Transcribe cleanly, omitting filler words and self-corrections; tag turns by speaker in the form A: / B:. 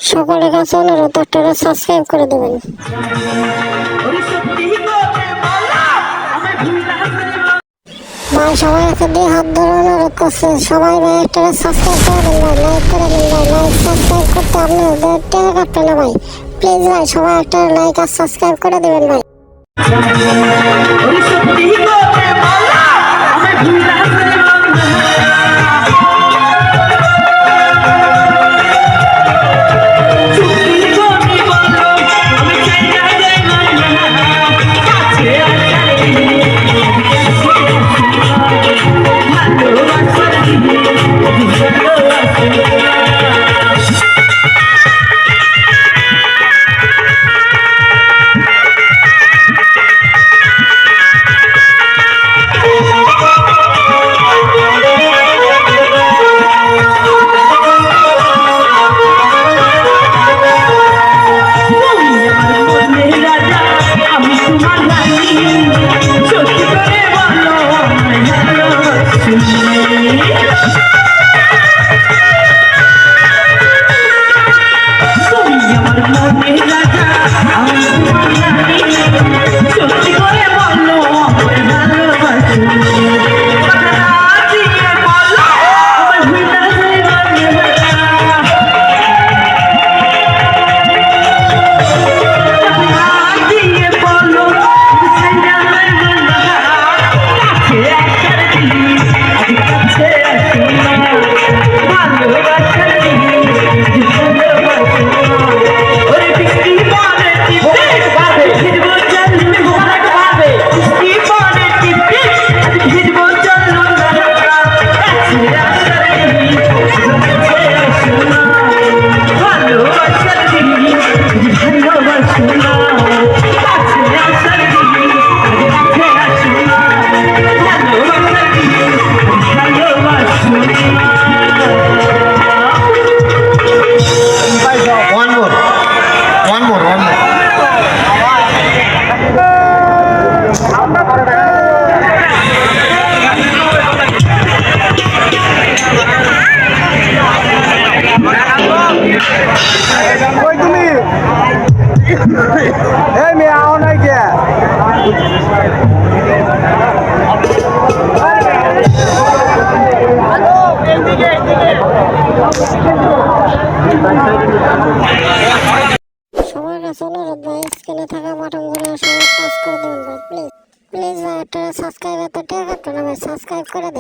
A: সকলের কাছে অনুরোধ আপনারা সাবস্ক্রাইব করে দেবেন। ভাই সবাই কাছে দিয়ে হাত ধরে অনুরোধ করছে, সবাই ভাই একটা সাবস্ক্রাইব করে দেন ভাই, লাইক করে দেন ভাই। লাইক সাবস্ক্রাইব করতে আপনাদের টাকা কাটবে না ভাই। প্লিজ ভাই সবাই একটা লাইক আর সাবস্ক্রাইব করে দেবেন ভাই।
B: Hey, me out again.
A: সবার কাছে অনুরোধ ভাই, স্ক্রিনে থাকা বাটন গুলো সবাই টাচ করে দেবেন ভাই। প্লিজ প্লিজ ভাই একটা সাবস্ক্রাইব, এত টাকা কাটবে না ভাই, সাবস্ক্রাইব করে দেন।